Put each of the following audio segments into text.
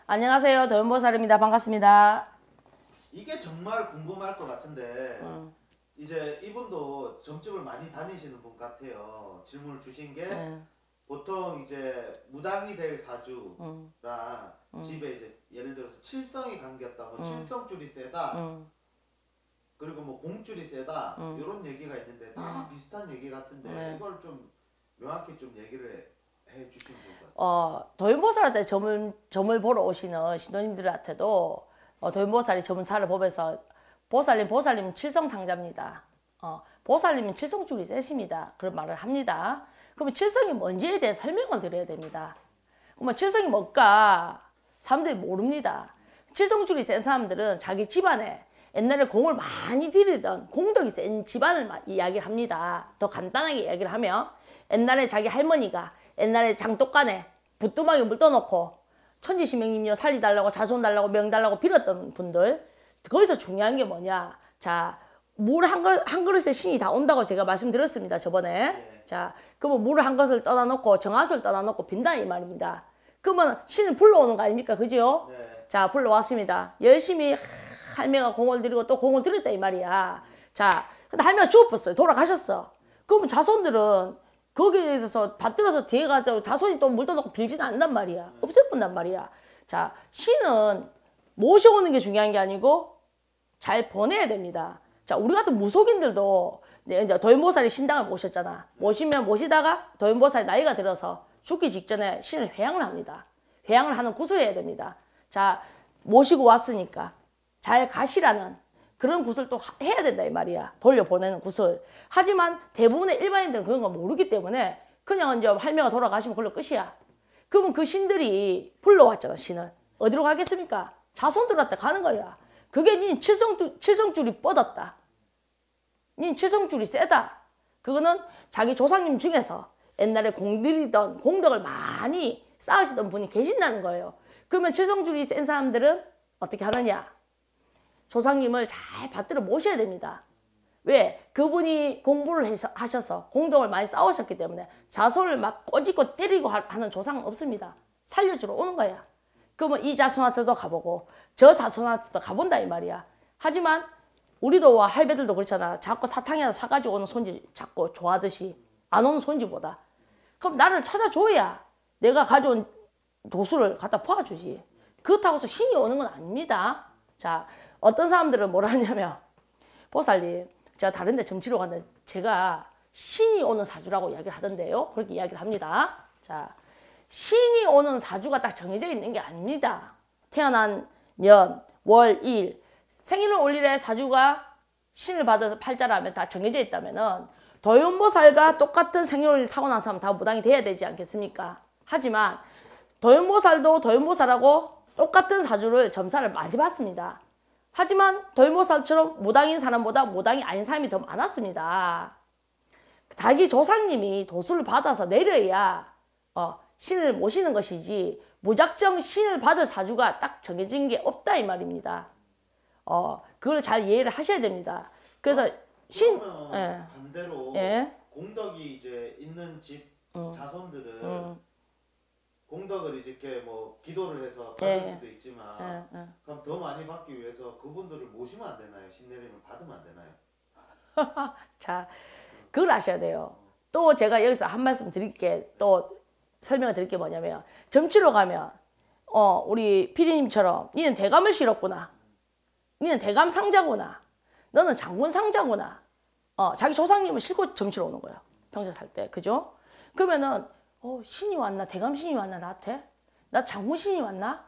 안녕하세요. 도연보살입니다. 반갑습니다. 이게 정말 궁금할 것 같은데 이제 이분도 점집을 많이 다니시는 분 같아요. 질문을 주신 게 보통 이제 무당이 될 사주랑 집에 이제 예를 들어서 칠성이 감겼다, 뭐 칠성줄이 세다, 그리고 뭐 공줄이 세다 이런 얘기가 있는데 다 비슷한 얘기 같은데 이걸 좀 명확히 좀 얘기를 해주시면 좋을 것 같아요. 도연보살한테 점을 보러 오시는 신도님들한테도 도연보살이 점사를 보면서 보살님 칠성상자입니다. 보살님은 칠성줄이 세십니다. 그런 말을 합니다. 그러면 칠성이 뭔지에 대해 설명을 드려야 됩니다. 그러면 칠성이 뭘까? 사람들이 모릅니다. 칠성줄이 센 사람들은 자기 집안에 옛날에 공을 많이 들이던 공덕이 센 집안을 이야기를 합니다. 더 간단하게 이야기를 하면 옛날에 자기 할머니가 옛날에 장독간에 부뚜막에 물 떠놓고 천지신명님요 살리달라고 자손 달라고 명 달라고 빌었던 분들, 거기서 중요한 게 뭐냐? 자, 물 한 그릇에 신이 다 온다고 제가 말씀드렸습니다, 저번에. 네. 자, 그러면 물을 한 것을 떠나놓고 정화수를 떠나놓고 빈다 이 말입니다. 그러면 신을 불러오는 거 아닙니까? 그죠? 네. 자, 불러왔습니다. 열심히 할매가 공을 들이고 또 공을 들였다 이 말이야. 자, 근데 할매가 죽었어요. 돌아가셨어. 그러면 자손들은 거기에서 받들어서 뒤에 가서 자손이 또 물 떠놓고 빌지는 않단 말이야. 없애본단 말이야. 자, 신은 모셔오는 게 중요한 게 아니고 잘 보내야 됩니다. 자, 우리 같은 무속인들도 이제 도연보살이 신당을 모셨잖아. 모시다가 도연보살이 나이가 들어서 죽기 직전에 신을 회양을 합니다. 회양을 하는 구슬을 해야 됩니다. 자, 모시고 왔으니까 잘 가시라는 그런 구슬 또 해야 된다 이 말이야. 돌려보내는 구슬. 하지만 대부분의 일반인들은 그런 걸 모르기 때문에 그냥 이제 할매가 돌아가시면 그걸로 끝이야. 그러면 그 신들이 불러왔잖아, 신을. 어디로 가겠습니까? 자손들한테 가는 거야. 그게 닌 칠성줄이 뻗었다. 닌 칠성줄이 세다. 그거는 자기 조상님 중에서 옛날에 공들이던 공덕을 많이 쌓으시던 분이 계신다는 거예요. 그러면 칠성줄이 센 사람들은 어떻게 하느냐? 조상님을 잘 받들어 모셔야 됩니다. 왜? 그분이 공부를 하셔서 공덕을 많이 쌓으셨기 때문에 자손을 막 꼬집고 때리고 하는 조상은 없습니다. 살려주러 오는 거야. 그러면 이 자손한테도 가보고 저 자손한테도 가본다 이 말이야. 하지만 우리도 할배들도 그렇잖아. 자꾸 사탕이나 사가지고 오는 손지 자꾸 좋아하듯이 안 오는 손지보다. 그럼 나를 찾아줘야 내가 가져온 도수를 갖다 퍼주지. 그렇다고 해서 신이 오는 건 아닙니다. 자, 어떤 사람들은 뭐라 하냐면 보살님, 제가 다른 데 점치러 갔는데 제가 신이 오는 사주라고 이야기를 하던데요. 그렇게 이야기를 합니다. 자, 신이 오는 사주가 딱 정해져 있는 게 아닙니다. 태어난 년, 월, 일, 생일을 올일에 사주가 신을 받아서 팔자라면 다 정해져 있다면은 도연보살과 똑같은 생일을 타고난 사람 다 무당이 돼야 되지 않겠습니까? 하지만 도연보살도 도연보살하고 똑같은 사주를 점사를 많이 받습니다. 하지만 도연보살처럼 무당인 사람보다 무당이 아닌 사람이 더 많았습니다. 자기 조상님이 도수를 받아서 내려야 신을 모시는 것이지 무작정 신을 받을 사주가 딱 정해진 게 없다 이 말입니다. 그걸 잘 이해를 하셔야 됩니다. 그래서 반대로 공덕이 이제 있는 집 자손들은 공덕을 이렇게 뭐 기도를 해서 받을 수도 있지만 그럼 더 많이 받기 위해서 그분들을 모시면 안 되나요? 신내림을 받으면 안 되나요? 자, 그걸 아셔야 돼요. 또 제가 여기서 한 말씀 드릴게, 또 설명을 드릴 게 뭐냐면 점치러 가면 우리 피디님처럼 니는 대감을 실었구나, 니는 대감 상자구나, 너는 장군 상자구나, 자기 조상님을 싣고 점치러 오는 거예요. 평생 살 때. 그죠? 그러면은 신이 왔나? 대감 신이 왔나 나한테? 나 장군 신이 왔나?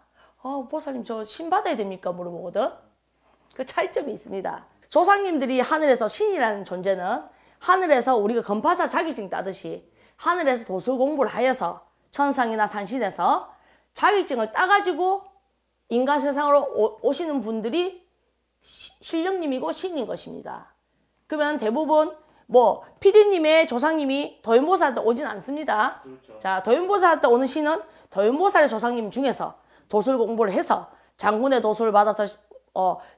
보살님 저 신 받아야 됩니까? 물어보거든. 그 차이점이 있습니다. 조상님들이 하늘에서 신이라는 존재는 하늘에서 우리가 건파사 자격증 따듯이 하늘에서 도술 공부를 하여서 천상이나 산신에서 자격증을 따가지고 인간 세상으로 오시는 분들이 신령님이고 신인 것입니다. 그러면 대부분 뭐 PD님의 조상님이 도연보살한테 오진 않습니다. 그렇죠. 자, 도연보살한테 오는 신은 도연보살의 조상님 중에서 도술 공부를 해서 장군의 도술을 받아서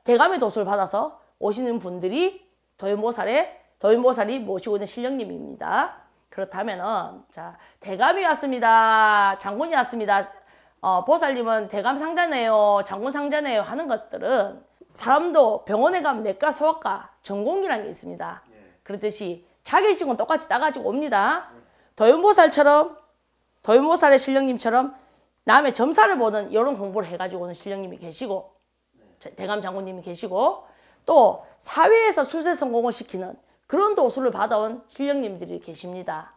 대감의 도술을 받아서 오시는 분들이 도연보살이 모시고 있는 신령님입니다. 그렇다면은 자, 대감이 왔습니다. 장군이 왔습니다. 보살님은 대감 상자네요. 장군 상자네요. 하는 것들은 사람도 병원에 가면 내과, 소아과, 전공이라는 게 있습니다. 그렇듯이 자격증은 똑같이 따가지고 옵니다. 도연보살의 신령님처럼 남의 점사를 보는 이런 공부를 해가지고 오는 신령님이 계시고 대감 장군님이 계시고 또 사회에서 출세 성공을 시키는 그런 도술을 받아온 신령님들이 계십니다.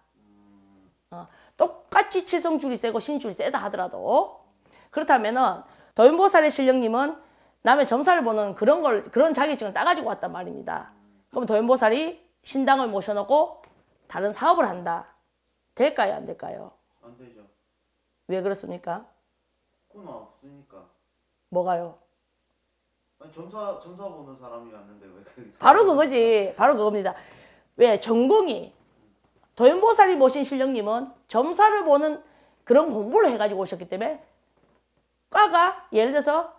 똑같이 칠성줄이 세고 신줄이 세다 하더라도 그렇다면은 도연보살의 신령님은 남의 점사를 보는 그런 자격증을 따가지고 왔단 말입니다. 그럼 도연보살이 신당을 모셔놓고 다른 사업을 한다. 될까요? 안 될까요? 안 되죠. 왜 그렇습니까? 그건 없으니까. 뭐가요? 아니, 점사 보는 사람이 왔는데 왜 그게 바로 그거지. 바로 그겁니다. 왜? 전공이 도연보살이 모신 신령님은 점사를 보는 그런 공부를 해가지고 오셨기 때문에 과가 예를 들어서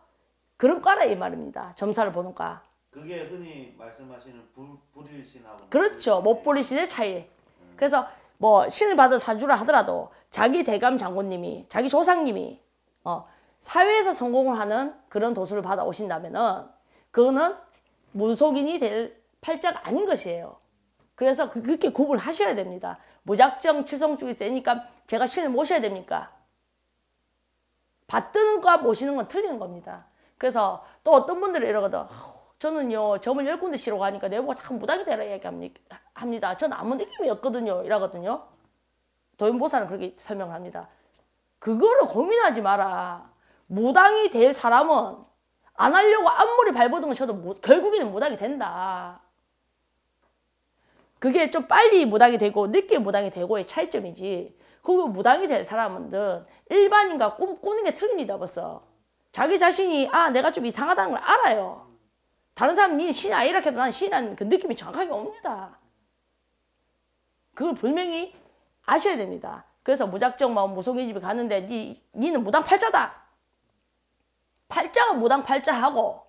그런 과라 이 말입니다. 점사를 보는 과. 그게 흔히 말씀하시는 불일신하고 그렇죠. 못 보리 신의 차이. 그래서 뭐 신을 받은 사주라 하더라도 자기 대감 장군님이 자기 조상님이 사회에서 성공을 하는 그런 도수를 받아 오신다면은 그거는 무속인이 될 팔자가 아닌 것이에요. 그래서 그렇게 구분하셔야 됩니다. 무작정 칠성줄이 세니까 제가 신을 모셔야 됩니까? 받드는 과 모시는 건 틀리는 겁니다. 그래서 또 어떤 분들은 이러거든. 저는요 점을 10군데 씌러 가니까 내보고 다 무당이 되라 얘기합니다. 저는 아무 느낌이 없거든요. 이러거든요. 도연보살은 그렇게 설명을 합니다. 그거를 고민하지 마라. 무당이 될 사람은 안 하려고 앞머리 발버둥을 쳐도 결국에는 무당이 된다. 그게 좀 빨리 무당이 되고 늦게 무당이 되고의 차이점이지. 그거 무당이 될 사람은 일반인과 꾸는 게 틀립니다. 벌써. 자기 자신이 내가 좀 이상하다는 걸 알아요. 다른 사람이 니 신이 아니라 해도 난 신이라는 그 느낌이 정확하게 옵니다. 그걸 분명히 아셔야 됩니다. 그래서 무작정 무속인 집에 갔는데 니는 무당 팔자다. 팔자가 무당 팔자하고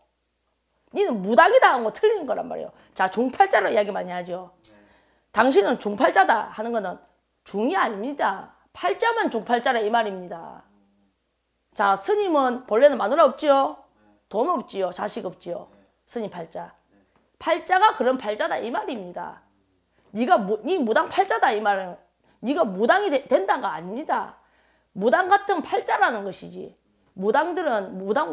니는 무당이다 하는 거 틀리는 거란 말이에요. 자, 중팔자로 이야기 많이 하죠. 당신은 중팔자다 하는 거는 중이 아닙니다. 팔자만 중팔자라 이 말입니다. 자, 스님은 본래는 마누라 없지요? 돈 없지요? 자식 없지요? 스님 팔자. 팔자가 그런 팔자다 이 말입니다. 니 무당 팔자다 이 말은 네가 무당이 된다가 아닙니다. 무당 같은 팔자라는 것이지. 무당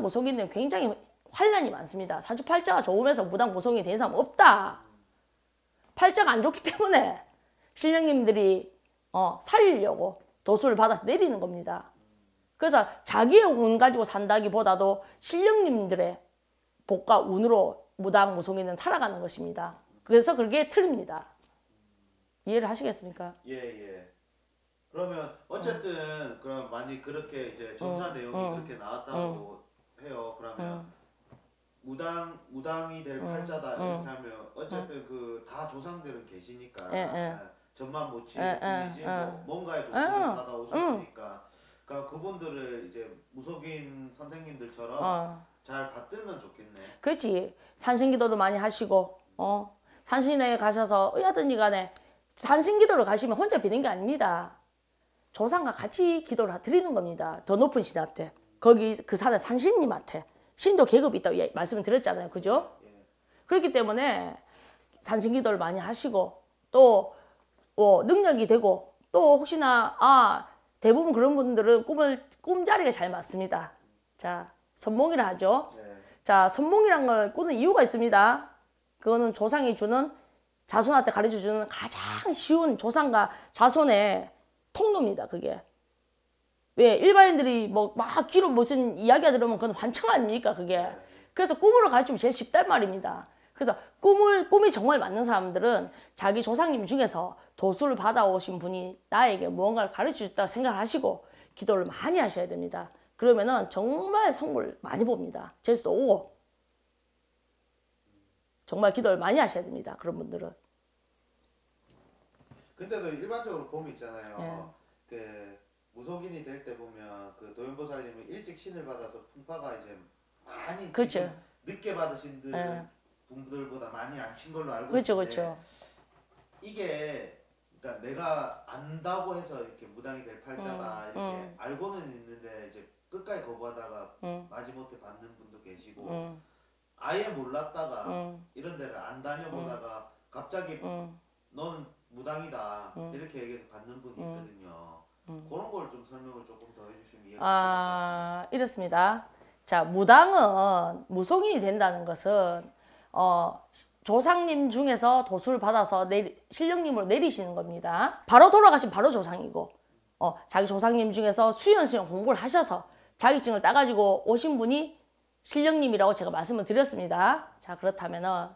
무속인은 굉장히 환란이 많습니다. 사주팔자가 좋으면서 무당 무속인이 된 사람 없다. 팔자가 안 좋기 때문에 신령님들이 살리려고 도수를 받아서 내리는 겁니다. 그래서 자기의 운 가지고 산다기보다도 신령님들의 복과 운으로 무당 무속인은 살아가는 것입니다. 그래서 그게 틀립니다. 이해를 하시겠습니까? 예. 그러면 어쨌든 그럼 만약 그렇게 이제 점사 내용이 그렇게 나왔다고 해요. 그러면 무당이 될 팔자다 이렇게 하면 어쨌든 그 다 조상들은 계시니까 점만 못 치고 뿐이지 뭔가의 도움을 받아 오셨으니까 그러니까 그분들을 이제 무속인 선생님들처럼 잘 받들면 좋겠네. 그렇지. 산신기도도 많이 하시고 산신에 가셔서 의하든지 간에 산신기도를 가시면 혼자 비는 게 아닙니다. 조상과 같이 기도를 드리는 겁니다. 더 높은 신한테. 거기 그 산에 산신님한테. 신도 계급이 있다고 말씀을 드렸잖아요. 그죠? 그렇기 때문에 산신기도를 많이 하시고 또 능력이 되고 또 혹시나 대부분 그런 분들은 꿈자리가 잘 맞습니다. 자, 선몽이라 하죠. 자, 선몽이란 걸 꾸는 이유가 있습니다. 그거는 조상이 주는 자손한테 가르쳐 주는 가장 쉬운 조상과 자손의 통로입니다. 그게. 왜 일반인들이 막 귀로 무슨 이야기가 들으면 그건 환청 아닙니까? 그게. 그래서 꿈으로 가르치면 제일 쉽단 말입니다. 그래서 꿈이 정말 맞는 사람들은 자기 조상님 중에서 도수를 받아오신 분이 나에게 무언가를 가르쳐 줬다고 생각을 하시고 기도를 많이 하셔야 됩니다. 그러면은 정말 성불 많이 봅니다. 재수도 오고. 정말 기도를 많이 하셔야 됩니다. 그런 분들은. 근데도 일반적으로 보면 있잖아요. 예. 그 무속인이 될 때 보면 그 도연보살님은 일찍 신을 받아서 풍파가 이제 많이 그렇죠. 지금 늦게 받으신 예. 분들보다 많이 안 친 걸로 알고 그렇죠, 있는데 그렇죠. 이게 그러니까 내가 안다고 해서 이렇게 무당이 될 팔자다 이렇게 알고는 있는데 이제 끝까지 거부하다가 마지못해 받는 분도 계시고 아예 몰랐다가 이런 데를 안 다녀보다가 갑자기 너는 무당이다 이렇게 얘기해서 받는 분이 있거든요. 그런 걸 좀 설명을 조금 더 해주시면 이해가 이렇습니다. 자, 무당은 무속인이 된다는 것은 조상님 중에서 도수를 받아서 신령님으로 내리시는 겁니다. 바로 돌아가신 바로 조상이고 자기 조상님 중에서 수연 공부를 하셔서 자격증을 따가지고 오신 분이 신령님이라고 제가 말씀을 드렸습니다. 자, 그렇다면은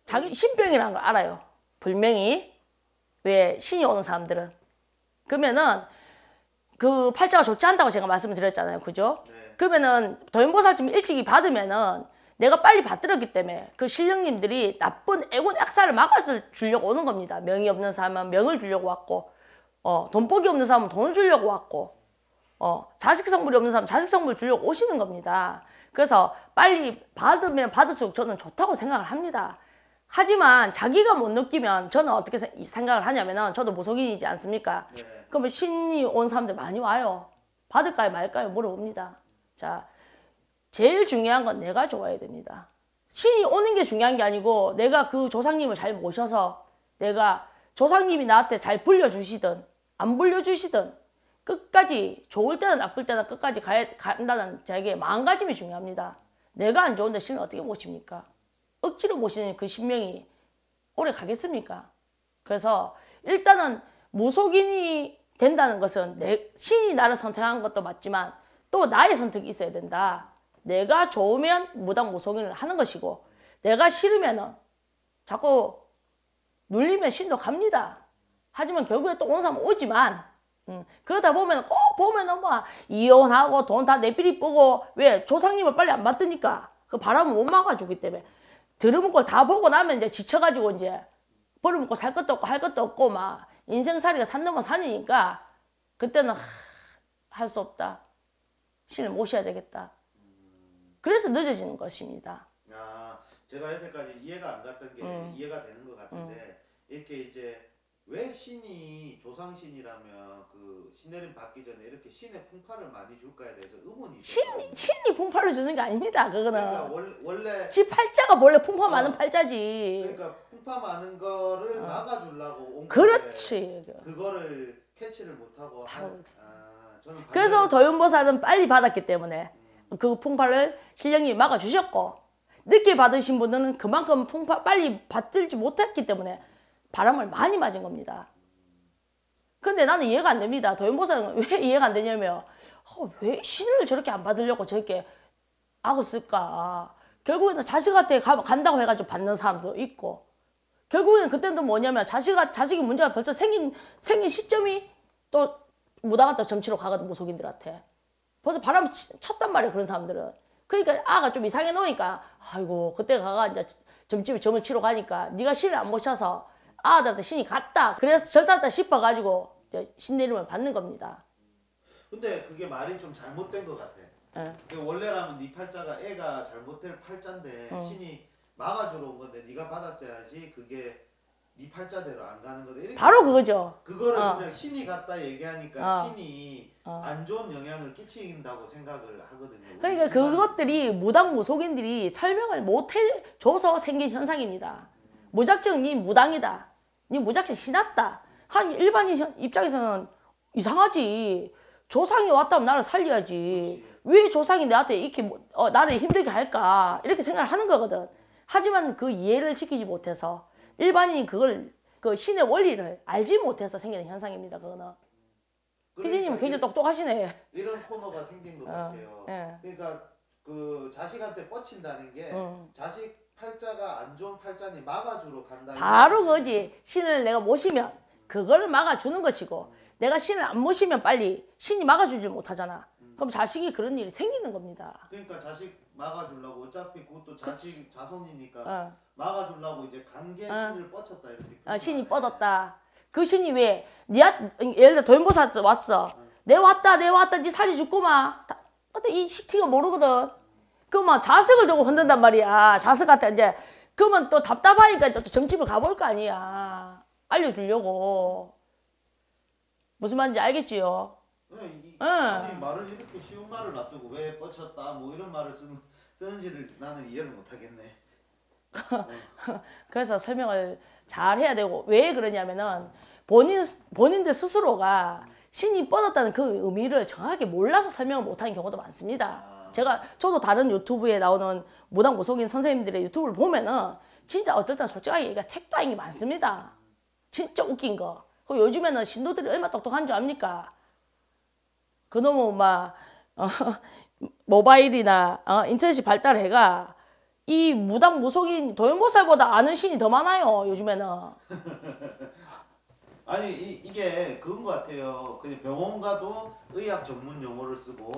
자기 신병이라는 걸 알아요. 불명이. 왜 신이 오는 사람들은. 그러면은 그 팔자가 좋지 않다고 제가 말씀을 드렸잖아요. 그죠? 네. 그러면은 도연보살쯤 일찍이 받으면은 내가 빨리 받들었기 때문에 그 신령님들이 나쁜 애군 악사를 막아주려고 오는 겁니다. 명이 없는 사람은 명을 주려고 왔고 돈복이 없는 사람은 돈을 주려고 왔고 자식 성불이 없는 사람은 자식 성불 주려고 오시는 겁니다. 그래서 빨리 받으면 받을수록 저는 좋다고 생각을 합니다. 하지만 자기가 못 느끼면 저는 어떻게 생각을 하냐면은 저도 무속인이지 않습니까? 네. 그러면 신이 온 사람들 많이 와요. 받을까요 말까요 물어봅니다. 자, 제일 중요한 건 내가 좋아야 됩니다. 신이 오는 게 중요한 게 아니고 내가 그 조상님을 잘 모셔서 내가 조상님이 나한테 잘 불려주시든 안 불려주시든 끝까지 좋을 때나 나쁠 때나 끝까지 간다는 자기의 마음가짐이 중요합니다. 내가 안 좋은데 신을 어떻게 모십니까? 억지로 모시는 그 신명이 오래 가겠습니까? 그래서 일단은 무속인이 된다는 것은 신이 나를 선택한 것도 맞지만 또 나의 선택이 있어야 된다. 내가 좋으면 무당 무속인을 하는 것이고 내가 싫으면은 자꾸 눌리면 신도 갑니다. 하지만 결국에 또 오는 사람은 오지만 그러다 보면 꼭 보면은 뭐 이혼하고 돈 다 내비리 뿌고 왜 조상님을 빨리 안 받으니까 그 바람을 못 막아주기 때문에 들어본 걸 다 보고 나면 이제 지쳐가지고 이제 벌어먹고 살 것도 없고 할 것도 없고 막 인생살이가 산 넘어 산이니까 그때는 할 수 없다. 신을 모셔야 되겠다. 그래서 늦어지는 것입니다. 제가 여태까지 이해가 안 갔던 게 이해가 되는 것 같은데 이렇게 이제 왜 신이 조상신이라면 그 신내림 받기 전에 이렇게 신의 풍파를 많이 줄까에 대해서 의문이 있어요. 신이 풍파를 주는 게 아닙니다. 그거는 그러니까 원래 지 팔자가 원래 풍파 많은 팔자지. 그러니까 풍파 많은 거를 막아주려고 온 그렇지. 그거를 캐치를 못하고 저는 그래서 도연보살은 빨리 받았기 때문에 그 풍파를 신령님이 막아주셨고 늦게 받으신 분들은 그만큼 풍파 빨리 받들지 못했기 때문에 바람을 많이 맞은 겁니다. 근데 나는 이해가 안 됩니다. 도연보살은 왜 이해가 안 되냐면 왜 신을 저렇게 안 받으려고 저렇게 악을 쓸까. 결국에는 자식한테 간다고 해가지고 받는 사람도 있고 결국에는 그때도 뭐냐면 자식이 문제가 벌써 생긴 시점이 또 무당한테 점치러 가거든. 무속인들한테 벌써 바람 쳤단 말이야. 그런 사람들은. 그러니까 아가 좀 이상해 놓으니까 아이고 그때 가가 이제 점집에 점을 치러 가니까 네가 신을 안 모셔서 아들한테 신이 갔다. 그래서 절단다 싶어가지고 신내림을 받는 겁니다. 근데 그게 말이 좀 잘못된 것 같아. 원래라면 네 팔자가 애가 잘못될 팔자인데 신이 막아주러 온 건데 네가 받았어야지 그게 네 팔자대로 안 가는 거다. 이렇게 바로 그거죠. 그거를 그냥 신이 갔다 얘기하니까 신이 안 좋은 영향을 끼친다고 생각을 하거든요. 그러니까 그것들이 무당 무속인들이 설명을 못 해줘서 생긴 현상입니다. 무작정 니 무당이다. 니 무작정 신났다. 한 일반인 입장에서는 이상하지. 조상이 왔다면 나를 살려야지. 그렇지. 왜 조상이 나한테 이렇게 나를 힘들게 할까. 이렇게 생각을 하는 거거든. 하지만 그 이해를 시키지 못해서 일반인이 그 신의 원리를 알지 못해서 생기는 현상입니다. 그거는. 피디님 굉장히 똑똑하시네. 이런 코너가 생긴 것 같아요. 예. 그러니까 그 자식한테 뻗친다는 게 자식 팔자가 안 좋은 팔자니 막아주러 간다는 바로 그거지. 신을 내가 모시면 그걸 막아주는 것이고 내가 신을 안 모시면 빨리 신이 막아주질 못하잖아. 그럼 자식이 그런 일이 생기는 겁니다. 그러니까 자식 막아주려고 어차피 그것도 자손이니까 막아주려고 이제 관계 신을 뻗쳤다 이렇게. 신이 뻗었다. 그 신이 왜 예를 들어 도연보살한테 왔어. 내 왔다 네 살려줄구만. 근데 이 식티가 모르거든. 그러면 자석을 두고 흔든단 말이야. 자석한테 이제 그러면 또 답답하니까 또 정집을 가볼 거 아니야. 알려주려고. 무슨 말인지 알겠지요? 네, 아니 말을 이렇게 쉬운 말을 놔두고 왜 뻗쳤다 뭐 이런 말을 쓰는지를 나는 이해를 못하겠네. 그래서 설명을 잘 해야 되고 왜 그러냐면은 본인들 스스로가 신이 뻗었다는 그 의미를 정확하게 몰라서 설명을 못하는 경우도 많습니다. 저도 다른 유튜브에 나오는 무당무속인 선생님들의 유튜브를 보면은 진짜 어떨 땐 솔직하게 얘기가 택도인 게 많습니다. 진짜 웃긴 거. 요즘에는 신도들이 얼마나 똑똑한 줄 압니까? 그놈은 막 모바일이나 인터넷이 발달해가 이 무당 무속인 도연보살보다 아는 신이 더 많아요. 요즘에는. 아니 이게 그런 것 같아요. 그냥 병원 가도 의학 전문 용어를 쓰고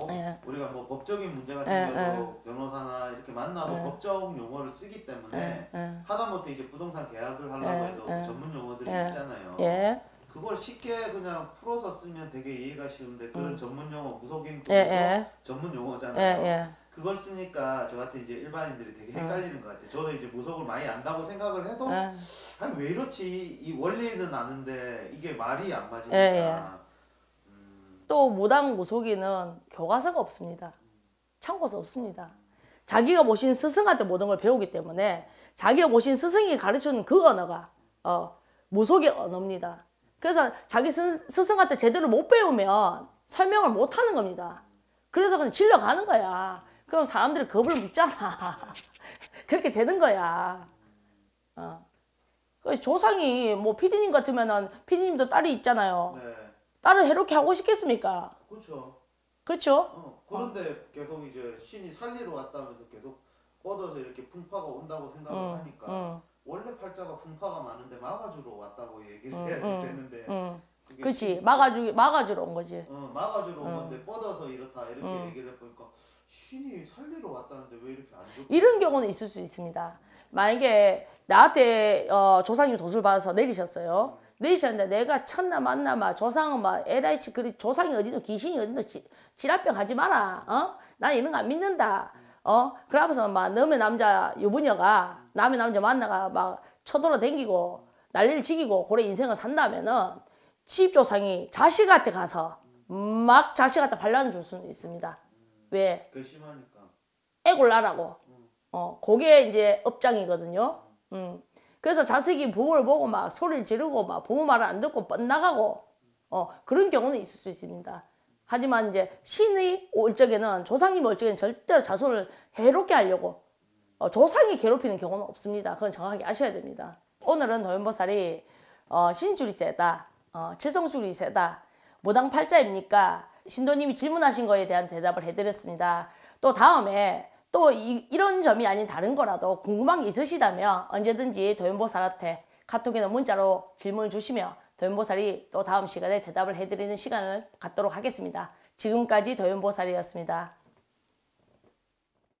우리가 뭐 법적인 문제가 생겨도 변호사나 이렇게 만나도 법적 용어를 쓰기 때문에 하다못해 이제 부동산 계약을 하려고 해도 전문 용어들이 있잖아요. 그걸 쉽게 그냥 풀어서 쓰면 되게 이해가 쉬운데 그런 전문 용어 무속인 전문 용어잖아요. 그걸 쓰니까 저 같은 이제 일반인들이 되게 헷갈리는 것 같아요. 저도 이제 무속을 많이 안다고 생각을 해도 아니 왜 이렇지 이 원리는 아는데 이게 말이 안 맞으니까. 또 무당 무속인은 교과서가 없습니다. 참고서 없습니다. 자기가 모신 스승한테 모든 걸 배우기 때문에 자기가 모신 스승이 가르쳐준 그 언어가 무속의 언어입니다. 그래서 자기 스승한테 제대로 못 배우면 설명을 못 하는 겁니다. 그래서 그냥 질러가는 거야. 그럼 사람들이 겁을 먹잖아. 그렇게 되는 거야. 조상이 뭐 피디님 같으면은 피디님도 딸이 있잖아요. 딸을 해롭게 하고 싶겠습니까? 그렇죠. 그렇죠? 그런데 계속 이제 신이 살리러 왔다면서 계속 뻗어서 이렇게 풍파가 온다고 생각을 하니까 원래 팔자가 풍파가 많은데 막아주러 왔다고 얘기를 해야지 되는데. 그렇지. 막아주러 온 거지. 막아주러 온 건데 뻗어서 이렇다 이렇게 얘기를 해보니까 신이 살리러 왔다는데 왜 이렇게 안 좋지? 이런 경우는 있을 수 있습니다. 만약에 나한테 조상님 도술 받아서 내리셨어요. 내리셨는데 내가 천나 만나마 조상은 막 LIC 그리 조상이 어디든 귀신이 어디든 지랄병 하지 마라. 난 이런 거 안 믿는다. 그러면서 막 너의 남자 유부녀가 남의 남자 만나가 막 쳐돌아다니고 난리를 지기고 그래 인생을 산다면은 집조상이 자식한테 가서 막 자식한테 환란을 줄 수는 있습니다. 왜? 괘씸하니까. 애골라라고. 그게 이제 업장이거든요. 그래서 자식이 부모를 보고 막 소리를 지르고 막 부모 말을 안 듣고 뻗나가고 그런 경우는 있을 수 있습니다. 하지만 이제 신의 올 적에는 조상님 올 적에는 절대로 자손을 해롭게 하려고 조상이 괴롭히는 경우는 없습니다. 그건 정확하게 아셔야 됩니다. 오늘은 도연보살이 신줄이 세다, 채성줄이 세다, 무당팔자입니까? 신도님이 질문하신 거에 대한 대답을 해드렸습니다. 또 다음에 또 이런 점이 아닌 다른 거라도 궁금한 게 있으시다면 언제든지 도연보살한테 카톡이나 문자로 질문을 주시면 도연보살이 또 다음 시간에 대답을 해드리는 시간을 갖도록 하겠습니다. 지금까지 도연보살이었습니다.